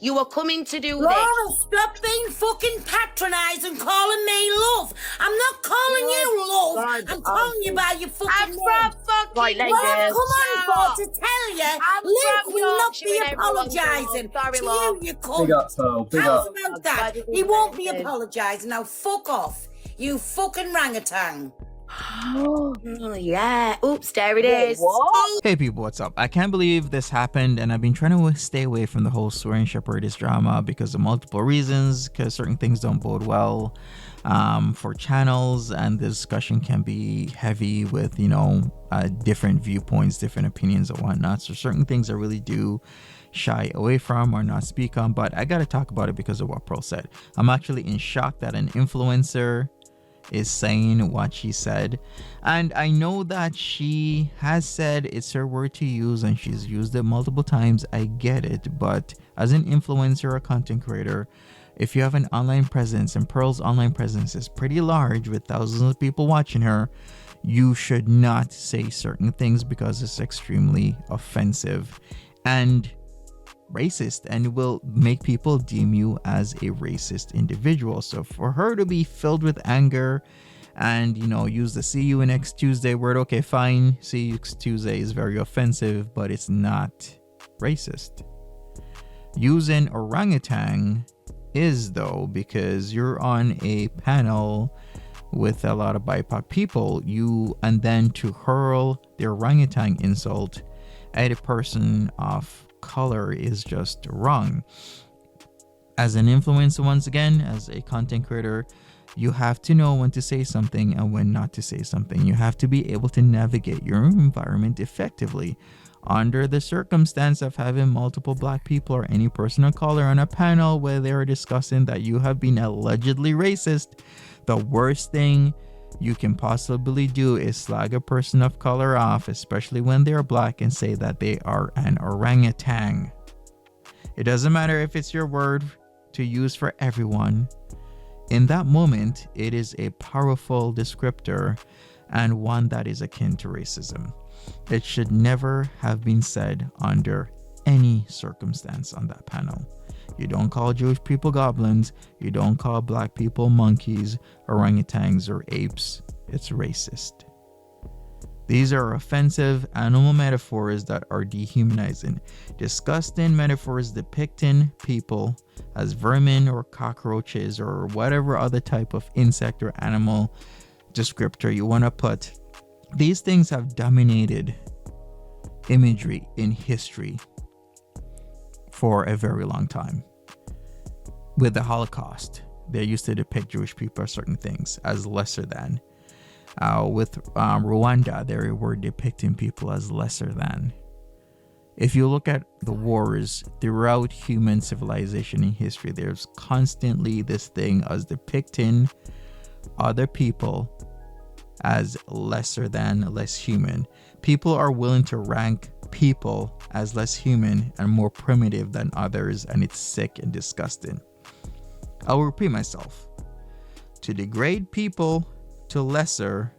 You were coming to do Laura, this. stop being fucking patronising, calling me love. I'm not calling you love. Right, I'm calling you by your fucking name. Right, ladies. What I've come on for to tell you, Luke will not be Yorkshireing everyone, apologising sorry, to Lord. you cunt. Big up, Pearl. Big How's up. about that? He won't be apologising. Now fuck off, you fucking orangutan. Oh, yeah. Oops, there it is. What? Hey people, what's up? I can't believe this happened, and I've been trying to stay away from the whole swearing shepherdess drama because of multiple reasons, because certain things don't bode well for channels, and the discussion can be heavy with, you know, different viewpoints, different opinions and whatnot. So certain things I really do shy away from or not speak on, but I gotta talk about it because of what Pearl said. I'm actually in shock that an influencer is saying what she said, and I know that she has said it's her word to use and she's used it multiple times. I get it, but as an influencer or content creator, if you have an online presence, and Pearl's online presence is pretty large with thousands of people watching her, you should not say certain things because it's extremely offensive and racist, and it will make people deem you as a racist individual. So for her to be filled with anger and, you know, use the see you next Tuesday word, okay, fine, see you next Tuesday is very offensive, but it's not racist. Using orangutan is, though, because you're on a panel with a lot of BIPOC people, and then to hurl the orangutan insult at a person of color is just wrong. As an influencer, once again, as a content creator, you have to know when to say something and when not to say something. You have to be able to navigate your environment effectively. Under the circumstance of having multiple black people or any person of color on a panel where they are discussing that you have been allegedly racist, the worst thing you can possibly do is slag a person of color off, especially when they're black, and say that they are an orangutan. It doesn't matter if it's your word to use for everyone. In that moment, it is a powerful descriptor and one that is akin to racism. It should never have been said under any circumstance on that panel. You don't call Jewish people goblins. You don't call black people monkeys, orangutans, or apes. It's racist. These are offensive animal metaphors that are dehumanizing, disgusting metaphors depicting people as vermin or cockroaches or whatever other type of insect or animal descriptor you want to put. These things have dominated imagery in history for a very long time. With the Holocaust, they used to depict Jewish people as certain things as lesser than. With Rwanda, they were depicting people as lesser than. If you look at the wars throughout human civilization in history, there's constantly this thing as depicting other people as lesser than, less human. People are willing to rank people as less human and more primitive than others, and it's sick and disgusting. I'll repeat myself. To degrade people to lesser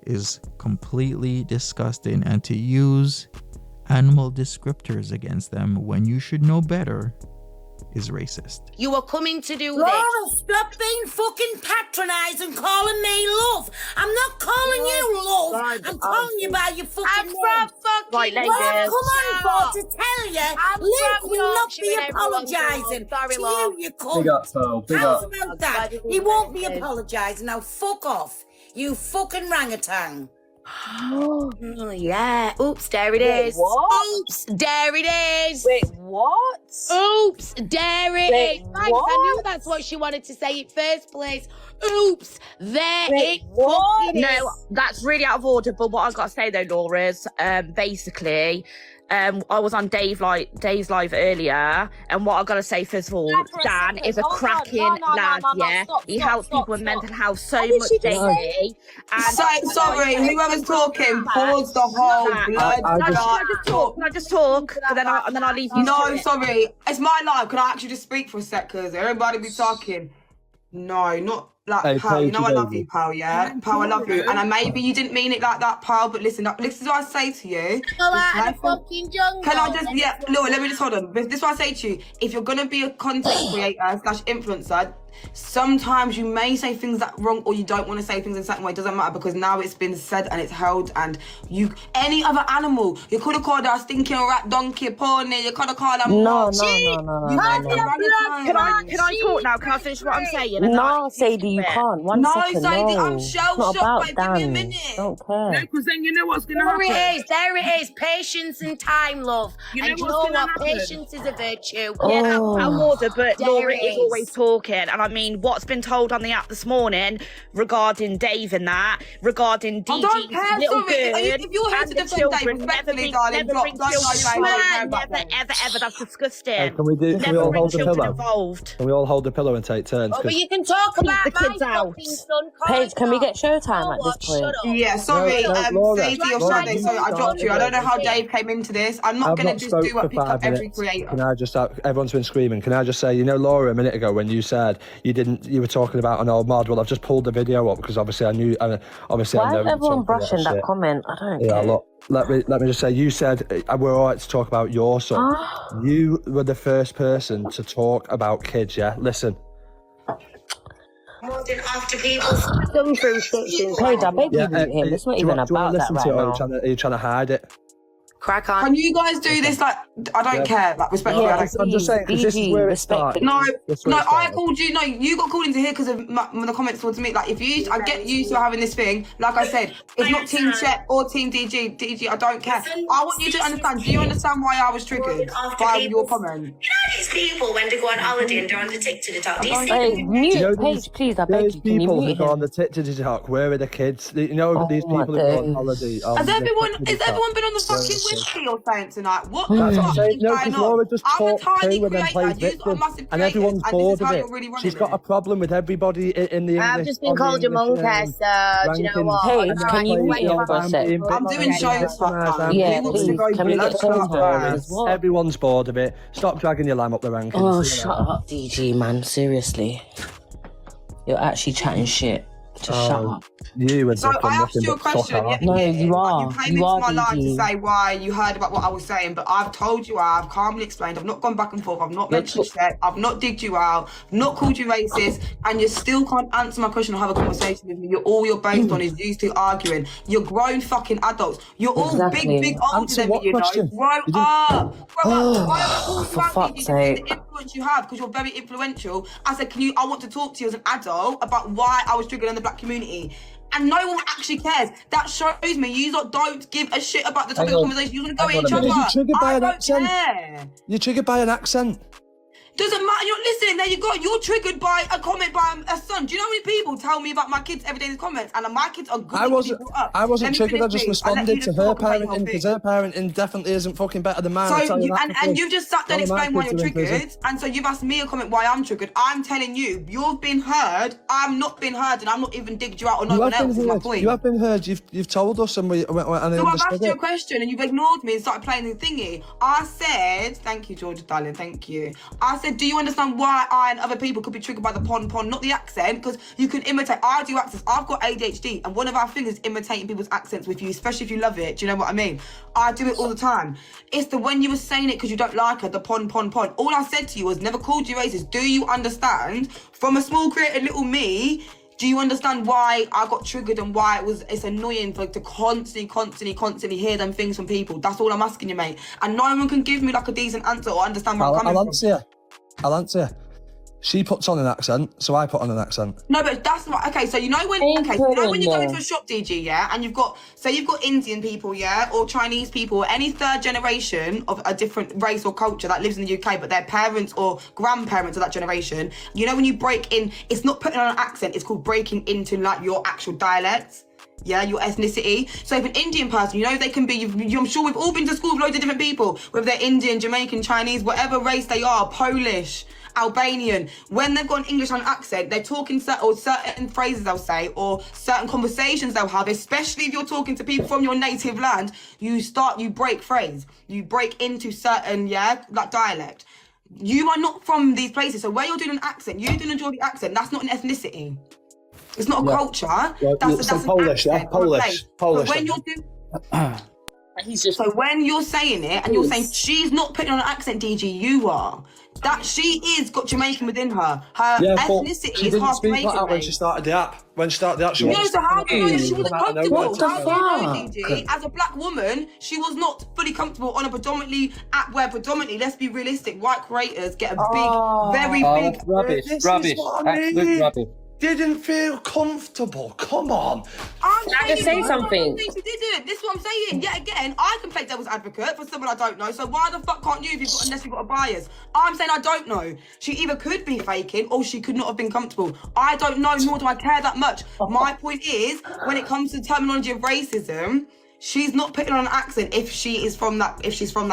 is completely disgusting, and to use animal descriptors against them when you should know better is racist. You were coming to do Laura, this. stop being fucking patronising, calling me love. I'm not calling you love. Right, I'm calling you by your fucking name. Right, ladies. What I've come on for to tell you, Luke will not be Yorkshireing everyone, apologising sorry, to Lord. you cunt. Big up, Pearl. Big How's up. about that? He won't be apologising. Now fuck off, you fucking orangutan. Oh, yeah. Oops, there it is. What? Oops, there it is. Wait, what? Oops, there it Wait, is. Thanks, I what? knew that's what she wanted to say in first place. Oops, there Wait, it what? fucking is. No, that's really out of order. But what I've got to say though, Laura, is basically, I was on Dave's live earlier, and what I've got to say first of all, Dan is a cracking lad. He helps people with mental health so much daily. And Sorry, whoever's talking, pause the whole blood. Can I just talk? And then I'll leave you. No, to it. sorry, it's my life. Can I actually just speak for a sec? Because everybody be talking. No, not like, Hey, pal, you Paige, know I love baby. you, pal, yeah? Pal, I love you. And maybe you didn't mean it like that, pal, but listen, this is what I say to you. Go out of the fucking jungle. Can I just, yeah, look, let me just hold on. This is what I say to you. If you're going to be a content creator / influencer, sometimes you may say things that wrong, or you don't want to say things in a certain way. It doesn't matter, because now it's been said and it's held. And any other animal, you could have called her a stinking rat, donkey, pony, you could have called her No. Can I talk now? Can I finish what I'm saying? No, Sadie, you can't. One second, Sadie, no. I'm It's not shell-shocked, about babe. Give me a Dan. minute. Don't care. Because then you know what's going to happen. There it is. Patience and time, love. You know and you what's know gonna what? happen? Patience is a virtue. Yeah, I'm order, but There Laura it is is. always talking. And I mean, what's been told on the app this morning regarding Dave and that, regarding I don't DG's care, little sorry. good If you're here and to the defend Dave, children, respectfully, never darling, bring don't children lie, I don't care involved. about Never, them. ever, that's disgusting. Hey, can we Never all bring hold the children pillow? involved. Can we all hold the pillow and take turns? Oh, but 'Cause you can talk about the my kids out. fucking son. Paige, can we get You know showtime at what? this point? Shut up. Yeah, sorry, No, Laura, Sadie or Laura, Sade, you sorry, I dropped you. I don't know how Dave came into this. I'm not I've going to not just spoke do for what pick 5 up every minutes. creator. Can I just, everyone's been screaming. Can I just say, you know, Laura, a minute ago when you said you were talking about an old mod. Well, I've just pulled the video up because obviously I knew, obviously Why I know. is everyone brushing that comment? I don't Yeah, care. look, let me just say, you said we're all right to talk about your son. You were the first person to talk about kids, yeah? Listen. After people's done through shit. Paige, I beg you, Yeah, mute him. It's not do you even want to about that listen right to it, or now. are you trying to hide it? Crack on. Can you guys do this? Like, I don't care. Like, respectfully, I don't. I'm just saying, because this is where it started. No, This is where no, it started. I called you. No, you got called into here because of the comments towards me. Like, I get used to having this thing. Like I said, it's not Team Chet or Team DG. DG, I don't care. I want you to understand. Do you understand why I was triggered by your comment? You know these people when they go on holiday and they're on the TikTok. Hey, mute Paige, please. I beg Those you. Can you people who mute go on him? the TikTok, where are the kids? You know, these my people who go on days. holiday. Has everyone been on the fucking whiskey or something tonight? What the That's what I'm fuck saying. is No, going because on? Laura just I'm a talks tiny too and then creator. plays You've got a victim, massive and everyone's creators, bored this is of how it. you're really running She's got it. a problem with everybody in the English. I've just been on the called a English, monkey, so do you know what? Paige, and then can you plays mute the him old for a man sec? being I'm doing victimized, shows right now. Yeah, Who wants to please. go Can we through? get Let's go showtime first. as well? Everyone's bored of it. Stop dragging your lamb up the rankings. Oh, See you shut later. up, DG, man. Seriously. You're actually chatting shit. Just shut up. You and So I asked you a question. No, you are. You came You into are, my life to DG. say why you heard about what I was saying, but I've told you, I've calmly explained. I've not gone back and forth. I've not mentioned shit. I've not digged you out. I've not called you racist, and you still can't answer my question or have a conversation with me. All you're based on is used to arguing. You're grown fucking adults. You're all Exactly. big older Answer than me, what you know. question? Grow You didn't- up. Grow up. Why am I talking For about fuck's you? sake. The influence you have, because you're very influential. I said, I want to talk to you as an adult about why I was triggered in the black community. And no one actually cares. That shows me you lot don't give a shit about the topic of conversation. You're going to go at each other. You're triggered by I an don't accent. care. You're triggered by an accent. Doesn't matter. You're not listening. There you go. You're triggered by a comment by a son. Do you know how many people tell me about my kids every day in the comments? And my kids are good. I wasn't triggered. I just I'll let responded you to just her talk about your parenting because thing. her parenting definitely isn't fucking better than mine. I'll tell you that for free. You've just sat there and None of my explained why kids you're are in prison. triggered. And so you've asked me a comment why I'm triggered. I'm telling you, you've been heard. I'm not been heard, and I'm not even digged you out or no one else. Is my point. You have been heard. You've told us, and I So I've understood asked you a it. question and you've ignored me and started playing the thingy. I said, thank you, Georgia, darling, thank you. I said, do you understand why I and other people could be triggered by the pon, not the accent? Because you can imitate. I do accents. I've got ADHD, and one of our things is imitating people's accents with you, especially if you love it. Do you know what I mean? I do it all the time. It's the when you were saying it because you don't like her, the pon. All I said to you was never called you racist. Do you understand? From a small creator, little me, do you understand why I got triggered and why it's annoying for to constantly hear them things from people? That's all I'm asking you, mate. And no one can give me like a decent answer or understand where I'm coming from. I'll answer you. She puts on an accent, so I put on an accent. No, but that's not okay. So you know when you go into a shop, DG, yeah, and you've got Indian people, yeah, or Chinese people, or any third generation of a different race or culture that lives in the UK, but their parents or grandparents of that generation. You know when you break in, it's not putting on an accent. It's called breaking into like your actual dialects. Yeah, your ethnicity. So if an Indian person, you know, they can be, I'm sure we've all been to school with loads of different people, whether they're Indian, Jamaican, Chinese, whatever race they are, Polish, Albanian. When they've got an English accent, they're talking certain phrases they'll say, or certain conversations they'll have, especially if you're talking to people from your native land, you break phrase. You break into certain, like dialect. You are not from these places. So where you're doing an accent, you're doing a Geordie accent, that's not an ethnicity. It's not a culture. That's some Polish, yeah? Polish. But when you're so when you're saying it and you're saying she's not putting on an accent, DG, you are. That she is got Jamaican within her. Her ethnicity she is didn't half speak Jamaican. like that when she started the app. When she started the app, she No, so how do you know that she wasn't comfortable? What the How do you know, fuck? DG? As a black woman, she was not fully comfortable on a predominantly app where predominantly, let's be realistic, white creators get a big, very big rubbish, absolute rubbish. Didn't feel comfortable. Come on. I'm Can I just say something? She didn't. This is what I'm saying. Yet again, I can play devil's advocate for someone I don't know. So why the fuck can't you unless you've got a bias? I'm saying I don't know. She either could be faking or she could not have been comfortable. I don't know, nor do I care that much. My point is, when it comes to the terminology of racism, she's not putting on an accent if she's from that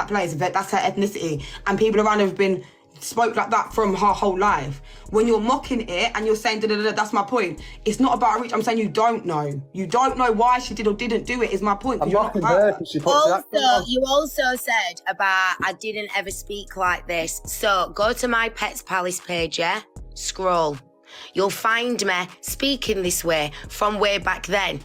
place. If that's her ethnicity, and people around her have been spoke like that from her whole life. When you're mocking it and you're saying that's my point. It's not about reach. I'm saying you don't know. You don't know why she did or didn't do it. Is my point. I'm mocking her because she puts that on. You also said about I didn't ever speak like this. So go to my Pets Palace page, yeah? Scroll. You'll find me speaking this way from way back then.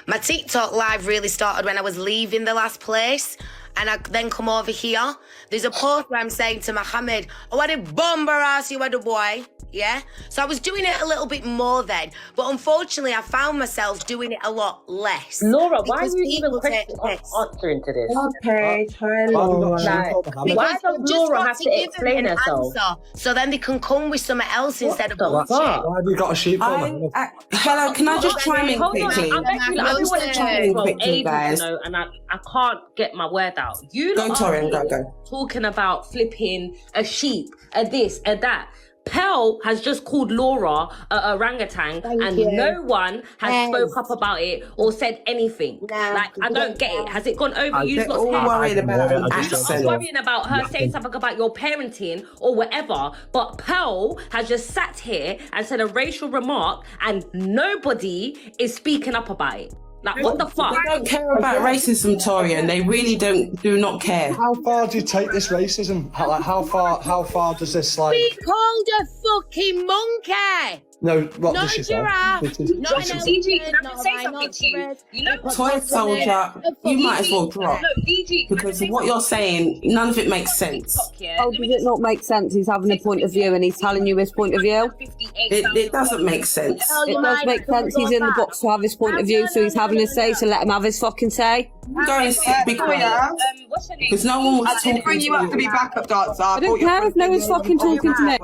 My TikTok live really started when I was leaving the last place. And I then come over here. There's a post where I'm saying to Mohammed, oh, what a bomber ass you had a boy. Yeah? So I was doing it a little bit more then. But unfortunately, I found myself doing it a lot less. Laura, why are you even answering to this? Okay, hi, Laura. Why does Laura have to explain herself? So then they can come with something else instead of bullshit. Why have you got a sheep on? Hello, can I just chime in quickly? I just want to chime in quickly, guys. And I can't get my word out. You go, Torian, go. Talking about flipping a sheep, a this, a that. Pearl has just called Laura a orangutan, no one has spoke up about it or said anything. I don't get it. Has it gone over you? All worried about an accent. Worrying about her saying something about your parenting or whatever, but Pearl has just sat here and said a racial remark and nobody is speaking up about it. Like, what the fuck? They don't care about racism, Torian. They really do not care. How far do you take this racism? How far does this like? Be called a fucking monkey. No, what not does she say? DG, can I say something to you? You know, Toy Soldier, you might as well drop. No, DG, because what you're saying, none of it makes sense. Oh, does it not make sense? He's having a point of view and he's telling you his point of view? It doesn't make sense. It does make sense. He's in the box to have his point of view, so he's having his say, so let him have his fucking say. Go and sit because no one was talking bring you up to be backup dancer. I don't care if no one's fucking talking to me.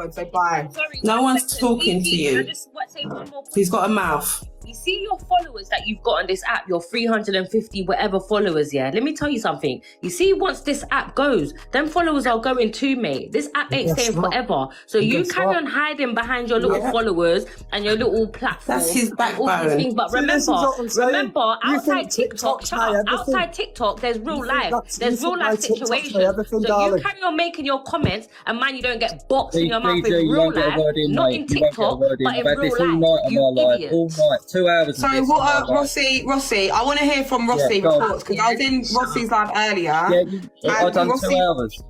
No one's talking to you. He's got a mouth. You see your followers that you've got on this app, your 350 whatever followers, yeah? Let me tell you something. You see, once this app goes, them followers are going too, mate. This app ain't staying forever. So you carry on hiding behind your little followers and your little platform. That's his backbone. But remember, outside TikTok, outside TikTok, there's real life. There's real life situations. So you carry on making your comments and man, you don't get boxed in your mouth in real life. Not in TikTok, but in real life. You idiot. All night. 2 hours. So what, Rossi? I want to hear from Rossi reports because I was in Rossi's live earlier. Yeah, I've done 2 hours.